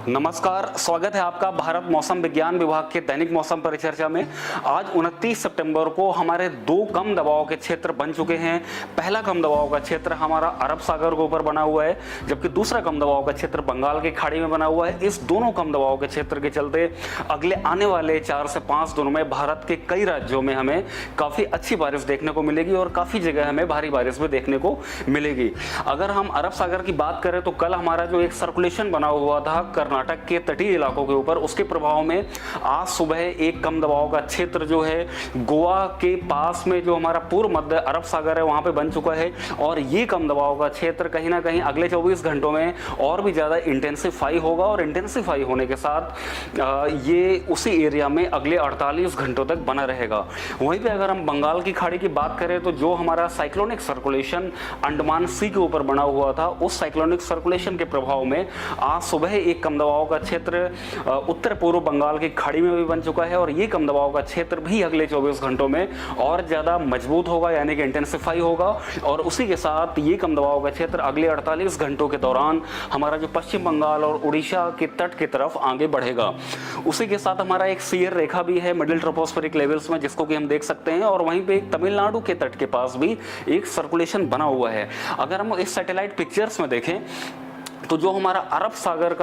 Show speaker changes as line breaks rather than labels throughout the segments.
नमस्कार, स्वागत है आपका भारत मौसम विज्ञान विभाग के दैनिक मौसम परिचर्चा में। आज 29 सितंबर को हमारे दो कम दबाव के क्षेत्र बन चुके हैं। पहला कम दबाव का क्षेत्र हमारा अरब सागर के ऊपर बना हुआ है, जबकि दूसरा कम दबाव का क्षेत्र बंगाल की खाड़ी में बना हुआ है। इस दोनों कम दबाव के क्षेत्र के चलते अगले आने वाले 4 से 5 दिनों में भारत के कई राज्यों में हमें काफ़ी अच्छी बारिश देखने को मिलेगी और काफ़ी जगह हमें भारी बारिश भी देखने को मिलेगी। अगर हम अरब सागर की बात करें तो कल हमारा जो एक सर्कुलेशन बना हुआ था कर्नाटक के तटीय इलाकों के ऊपर, उसके प्रभाव में आज सुबह एक कम दबाव का क्षेत्र जो है गोवा के पास में जो हमारा पूर्व मध्य अरब सागर है वहां पे बन चुका है। और ये कम दबाव का क्षेत्र कहीं ना कहीं अगले 24 घंटों में और भी ज़्यादा इंटेंसिफाई होगा और इंटेंसिफाई होने के साथ ये उसी एरिया में अगले 48 घंटों तक बना रहेगा। वहीं पे अगर हम बंगाल की खाड़ी की बात करें तो जो हमारा साइक्लोनिक सर्कुलेशन अंडमान सी के ऊपर बना हुआ था, उस साइक्लोनिक सर्कुलेशन के प्रभाव में आज सुबह एक कम दबाव का क्षेत्र उत्तर पूर्व बंगाल की खाड़ी में भी बन चुका है और ये कम दबाव का क्षेत्र भी अगले 24 घंटों में और ज़्यादा मजबूत होगा, यानी कि इंटेंसिफाई होगा। और उसी के साथ ये कम दबाव का क्षेत्र अगले 48 घंटों के दौरान हमारा जो पश्चिम बंगाल और उड़ीसा के तट की तरफ आगे बढ़ेगा। उसी के साथ हमारा एक सीयर रेखा भी है मिडिल ट्रोपोस्फेरिक लेवल्स में, जिसको कि हम देख सकते हैं। और वहीं पे एक तमिलनाडु के तट के पास भी एक सर्कुलेशन बना हुआ है। अगर हम इस सैटेलाइट पिक्चर्स में देखें तो जो हमारा अरब सागर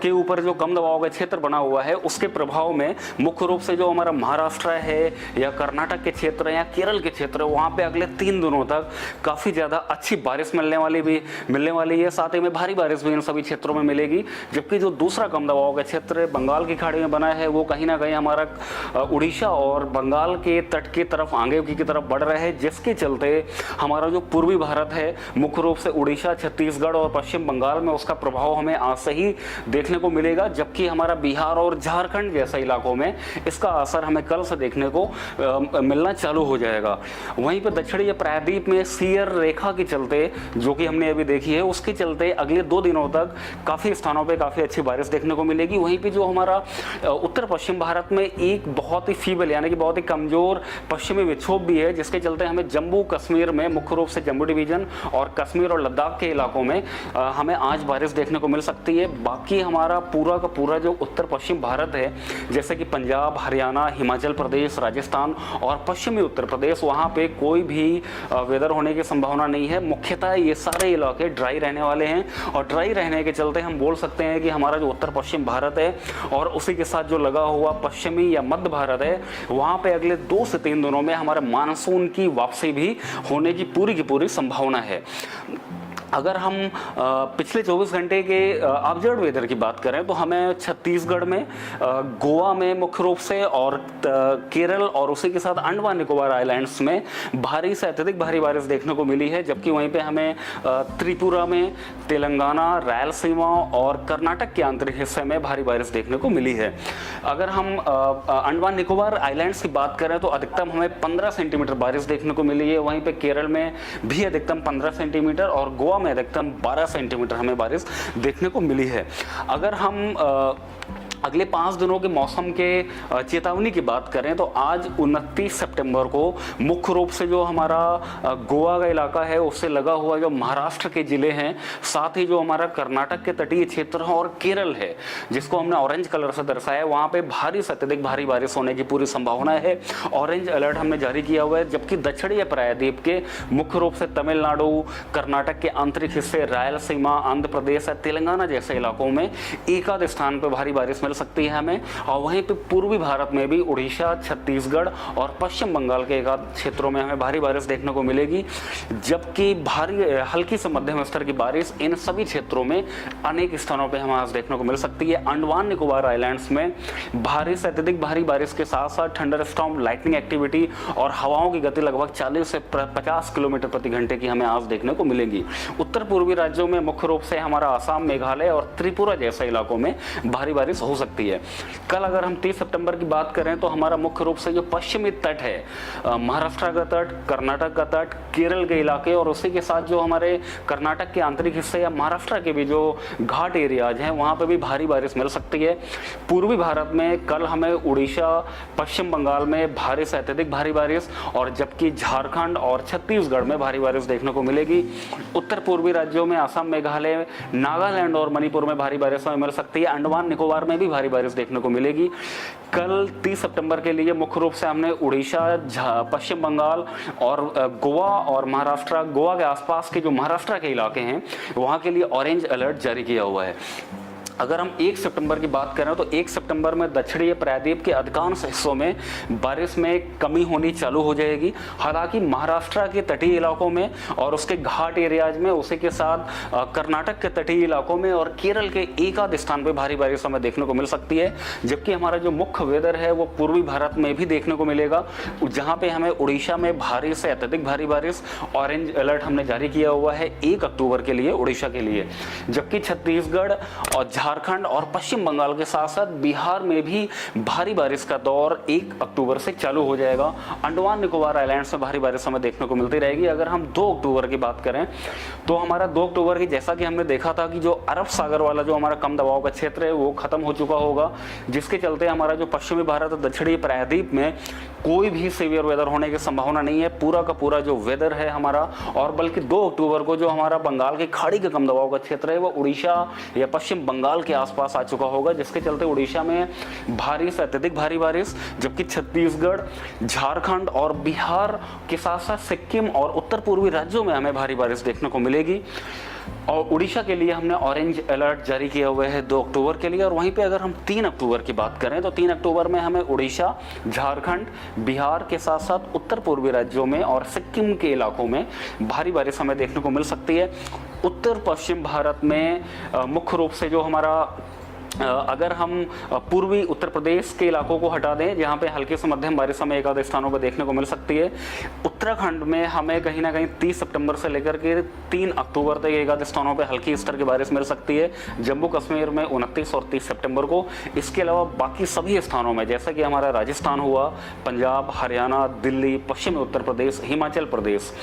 के ऊपर जो कम दबाव का क्षेत्र बना हुआ है, उसके प्रभाव में मुख्य रूप से जो हमारा महाराष्ट्र है या कर्नाटक के क्षेत्र या केरल के क्षेत्र, वहाँ पे अगले 3 दिनों तक काफ़ी ज़्यादा अच्छी बारिश मिलने वाली है। साथ ही में भारी बारिश भी इन सभी क्षेत्रों में मिलेगी। जबकि जो दूसरा कम दबाव का क्षेत्र बंगाल की खाड़ी में बना है, वो कहीं ना कहीं हमारा उड़ीसा और बंगाल के तट की तरफ आगे की तरफ बढ़ रहा है, जिसके चलते हमारा जो पूर्वी भारत है, मुख्य रूप से उड़ीसा, छत्तीसगढ़ और पश्चिम बंगाल में उसका प्रभाव हमें आज से ही देखने को मिलेगा। जबकि हमारा बिहार और झारखंड जैसे इलाकों में इसका असर हमें कल से देखने को मिलना चालू हो जाएगा। वहीं पर दक्षिणी प्रायद्वीप में सीयर रेखा के चलते, जो कि हमने अभी देखी है, उसके चलते अगले 2 दिनों तक काफ़ी स्थानों पे काफ़ी अच्छी बारिश देखने को मिलेगी। वहीं पे जो हमारा उत्तर पश्चिम भारत में एक बहुत ही फीबल यानी कि बहुत ही कमज़ोर पश्चिमी विक्षोभ भी है, जिसके चलते हमें जम्मू कश्मीर में, मुख्य रूप से जम्मू डिवीज़न और कश्मीर और लद्दाख के इलाकों में हमें आज बारिश देखने को मिल सकती है। बाकी हमारा पूरा का पूरा जो उत्तर पश्चिम भारत है, जैसे कि पंजाब, हरियाणा, हिमाचल प्रदेश, राजस्थान और पश्चिमी उत्तर प्रदेश, वहाँ पे कोई भी वेदर होने की संभावना नहीं है। मुख्यतः ये सारे इलाके ड्राई रहने वाले हैं और ड्राई रहने के चलते हम बोल सकते हैं कि हमारा जो उत्तर पश्चिम भारत है और उसी के साथ जो लगा हुआ पश्चिमी या मध्य भारत है, वहाँ पे अगले 2 से 3 दिनों में हमारे मानसून की वापसी भी होने की पूरी संभावना है। अगर हम पिछले 24 घंटे के ऑब्जर्व्ड वेदर की बात करें तो हमें छत्तीसगढ़ में, गोवा में मुख्य रूप से और केरल और उसी के साथ अंडमान निकोबार आइलैंड्स में भारी से अत्यधिक भारी बारिश देखने को मिली है। जबकि वहीं पे हमें त्रिपुरा में, तेलंगाना, रायलसीमा और कर्नाटक के आंतरिक हिस्से में भारी बारिश देखने को मिली है। अगर हम अंडमान निकोबार आइलैंड्स की बात करें तो अधिकतम हमें 15 सेंटीमीटर बारिश देखने को मिली है। वहीं पे केरल में भी अधिकतम 15 सेंटीमीटर और गोवा में अधिकतम 12 सेंटीमीटर हमें बारिश देखने को मिली है। अगर हम अगले 5 दिनों के मौसम के चेतावनी की बात करें तो आज 29 सितंबर को मुख्य रूप से जो हमारा गोवा का इलाका है, उससे लगा हुआ जो महाराष्ट्र के ज़िले हैं, साथ ही जो हमारा कर्नाटक के तटीय क्षेत्र है और केरल है, जिसको हमने ऑरेंज कलर से दर्शाया, वहाँ पे भारी से अत्यधिक भारी बारिश होने की पूरी संभावना है। ऑरेंज अलर्ट हमने जारी किया हुआ है। जबकि दक्षिणी प्रायद्वीप के मुख्य रूप से तमिलनाडु, कर्नाटक के आंतरिक हिस्से, रायलसीमा, आंध्र प्रदेश, तेलंगाना जैसे इलाकों में एक आध स्थान पर भारी बारिश मिल सकती है हमें। और वहीं पे पूर्वी भारत में भी उड़ीसा, छत्तीसगढ़ और पश्चिम बंगाल के एक आध क्षेत्रों में हमें भारी बारिश देखने को मिलेगी। जबकि भारी हल्की से मध्यम स्तर की बारिश इन सभी क्षेत्रों में अनेक स्थानों पे हमें आज देखने को मिल सकती है। अंडमान निकोबार आइलैंड्स में भारी से अत्यधिक भारी बारिश के साथ साथ थंडरस्टॉर्म, लाइटनिंग एक्टिविटी और हवाओं की गति लगभग 40 से 50 किलोमीटर प्रति घंटे की हमें आज देखने को मिलेगी। उत्तर पूर्वी राज्यों में मुख्य रूप से हमारा आसाम, मेघालय और त्रिपुरा जैसे इलाकों में भारी बारिश हो सकती है। कल अगर हम 30 सितंबर की बात करें तो हमारा मुख्य रूप से जो पश्चिमी तट है, महाराष्ट्र का तट, कर्नाटक का तट, केरल के इलाके और उसी के साथ जो हमारे कर्नाटक के आंतरिक हिस्से या महाराष्ट्र के भी जो घाट एरियाज हैं वहाँ पे भी भारी बारिश मिल सकती है। पूर्वी भारत में कल हमें उड़ीसा, पश्चिम बंगाल में भारी से अत्यधिक भारी बारिश और जबकि झारखंड और छत्तीसगढ़ में भारी बारिश देखने को मिलेगी। उत्तर पूर्वी राज्यों में असम, मेघालय, नागालैंड और मणिपुर में भारी बारिश हमें मिल सकती है। अंडमान निकोबार में भी भारी बारिश देखने को मिलेगी। कल 30 सितंबर के लिए मुख्य रूप से हमने उड़ीसा, पश्चिम बंगाल और गोवा और महाराष्ट्र, गोवा के आसपास के जो महाराष्ट्र के इलाके हैं वहाँ के लिए ऑरेंज अलर्ट जारी किया हुआ है। अगर हम 1 सितंबर की बात करें तो 1 सितंबर में दक्षिणी प्रायद्वीप के अधिकांश हिस्सों में बारिश में कमी होनी चालू हो जाएगी। हालांकि महाराष्ट्र के तटीय इलाकों में और उसके घाट एरियाज में, उसी के साथ कर्नाटक के तटीय इलाकों में और केरल के एक आध स्थान पर भारी बारिश हमें देखने को मिल सकती है। जबकि हमारा जो मुख्य वेदर है वो पूर्वी भारत में भी देखने को मिलेगा, जहाँ पे हमें उड़ीसा में भारी से अत्यधिक भारी बारिश, ऑरेंज अलर्ट हमने जारी किया हुआ है 1 अक्टूबर के लिए उड़ीसा के लिए। जबकि छत्तीसगढ़ और झारखंड और पश्चिम बंगाल के साथ साथ बिहार में भी भारी बारिश का दौर 1 अक्टूबर से चालू हो जाएगा। अंडमान निकोबार आइलैंड्स में भारी बारिश हमें देखने को मिलती रहेगी। अगर हम 2 अक्टूबर की बात करें तो हमारा 2 अक्टूबर की, जैसा कि हमने देखा था कि जो अरब सागर वाला जो हमारा कम दबाव का क्षेत्र है वो खत्म हो चुका होगा, जिसके चलते हमारा जो पश्चिमी भारत और दक्षिणी प्रायद्वीप में कोई भी सीवियर वेदर होने की संभावना नहीं है। पूरा का पूरा जो वेदर है हमारा, और बल्कि 2 अक्टूबर को जो हमारा बंगाल की खाड़ी का कम दबाव का क्षेत्र है वो उड़ीसा या पश्चिम बंगाल के आसपास आ चुका होगा, जिसके चलते उड़ीसा में भारी से अत्यधिक भारी बारिश, जबकि छत्तीसगढ़, झारखंड और बिहार के साथ साथ सिक्किम और उत्तर पूर्वी राज्यों में हमें भारी बारिश देखने को मिलेगी। और उड़ीसा के लिए हमने ऑरेंज अलर्ट जारी किया हुआ है 2 अक्टूबर के लिए। और वहीं पे अगर हम 3 अक्टूबर की बात करें तो 3 अक्टूबर में हमें उड़ीसा, झारखंड, बिहार के साथ साथ उत्तर पूर्वी राज्यों में और सिक्किम के इलाकों में भारी बारिश हमें देखने को मिल सकती है। उत्तर पश्चिम भारत में मुख्य रूप से जो हमारा, अगर हम पूर्वी उत्तर प्रदेश के इलाकों को हटा दें जहाँ पे हल्की से मध्यम बारिश हमें एक आध स्थानों पर देखने को मिल सकती है। उत्तराखंड में हमें कहीं ना कहीं 30 सितंबर से लेकर के 3 अक्टूबर तक एक आध स्थानों पे हल्की स्तर की बारिश मिल सकती है। जम्मू कश्मीर में 29 और 30 सितंबर को। इसके अलावा बाकी सभी स्थानों में, जैसा कि हमारा राजस्थान हुआ, पंजाब, हरियाणा, दिल्ली, पश्चिमी उत्तर प्रदेश, हिमाचल प्रदेश,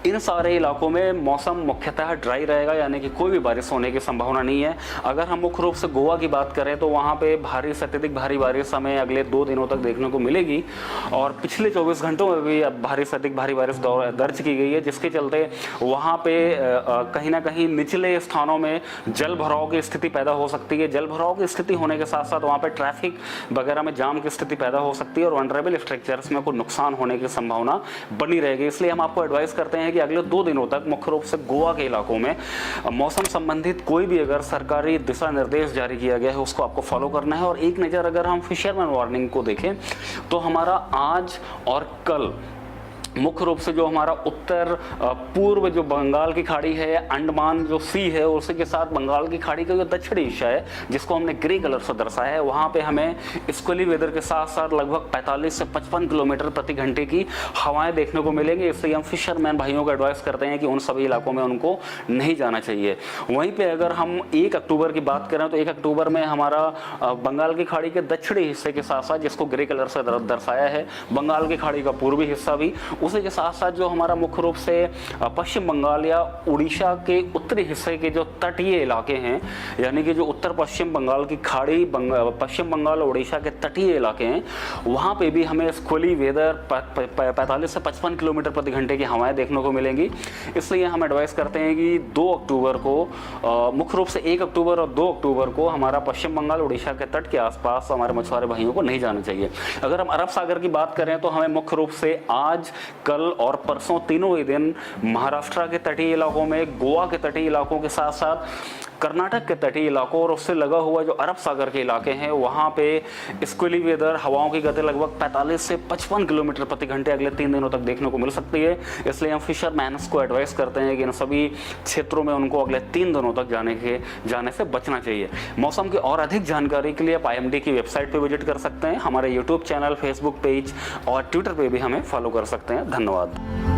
इन सारे इलाकों में मौसम मुख्यतः ड्राई रहेगा, यानी कि कोई भी बारिश होने की संभावना नहीं है। अगर हम मुख्य रूप से गोवा की बात करें तो वहाँ पे भारी से अत्यधिक भारी बारिश हमें अगले 2 दिनों तक देखने को मिलेगी और पिछले 24 घंटों में भी भारी से अधिक भारी बारिश दर्ज की गई है, जिसके चलते वहाँ पे कहीं ना कहीं निचले स्थानों में जल भराव की स्थिति पैदा हो सकती है। जल भराव की स्थिति होने के साथ साथ वहाँ पे ट्रैफिक वगैरह में जाम की स्थिति पैदा हो सकती है और वनरेबल स्ट्रक्चर्स में कोई नुकसान होने की संभावना बनी रहेगी। इसलिए हम आपको एडवाइस करते हैं कि अगले 2 दिनों तक मुख्य रूप से गोवा के इलाकों में मौसम संबंधित कोई भी अगर सरकारी दिशा निर्देश जारी किया गया है उसको आपको फॉलो करना है। और एक नज़र अगर हम फिशरमैन वार्निंग को देखें तो हमारा आज और कल मुख्य रूप से जो हमारा उत्तर पूर्व जो बंगाल की खाड़ी है, अंडमान जो सी है, उसी के साथ बंगाल की खाड़ी का जो दक्षिणी हिस्सा है जिसको हमने ग्रे कलर से दर्शाया है, वहाँ पे हमें स्क्वेली वेदर के साथ साथ लगभग 45 से 55 किलोमीटर प्रति घंटे की हवाएं देखने को मिलेंगी। इसलिए हम फिशरमैन भाइयों को एडवाइस करते हैं कि उन सभी इलाकों में उनको नहीं जाना चाहिए। वहीं पर अगर हम 1 अक्टूबर की बात करें तो 1 अक्टूबर में हमारा बंगाल की खाड़ी के दक्षिणी हिस्से के साथ साथ, जिसको ग्रे कलर से दर्शाया है, बंगाल की खाड़ी का पूर्वी हिस्सा भी, उसी के साथ साथ जो हमारा मुख्य रूप से पश्चिम बंगाल या उड़ीसा के उत्तरी हिस्से के जो तटीय इलाके हैं, यानी कि जो उत्तर पश्चिम बंगाल की खाड़ी, पश्चिम बंगाल और उड़ीसा के तटीय इलाके हैं, वहाँ पे भी हमें स्क्वेली वेदर 45 से 55 किलोमीटर प्रति घंटे की हवाएं देखने को मिलेंगी। इसलिए हम एडवाइस करते हैं कि 2 अक्टूबर को, मुख्य रूप से 1 अक्टूबर और 2 अक्टूबर को हमारा पश्चिम बंगाल उड़ीसा के तट के आसपास हमारे मछुआरे भाइयों को नहीं जाना चाहिए। अगर हम अरब सागर की बात करें तो हमें मुख्य रूप से आज, कल और परसों तीनों ही दिन महाराष्ट्र के तटीय इलाकों में, गोवा के तटीय इलाकों के साथ साथ कर्नाटक के तटीय इलाकों और उससे लगा हुआ जो अरब सागर के इलाके हैं वहाँ पे स्क्वेली वेदर, हवाओं की गति लगभग 45 से 55 किलोमीटर प्रति घंटे अगले 3 दिनों तक देखने को मिल सकती है। इसलिए हम फिशरमैन्स को एडवाइस करते हैं कि इन सभी क्षेत्रों में उनको अगले 3 दिनों तक जाने से बचना चाहिए। मौसम की और अधिक जानकारी के लिए आप IMD की वेबसाइट पर विजिट कर सकते हैं। हमारे यूट्यूब चैनल, फेसबुक पेज और ट्विटर पर भी हमें फॉलो कर सकते हैं। धन्यवाद।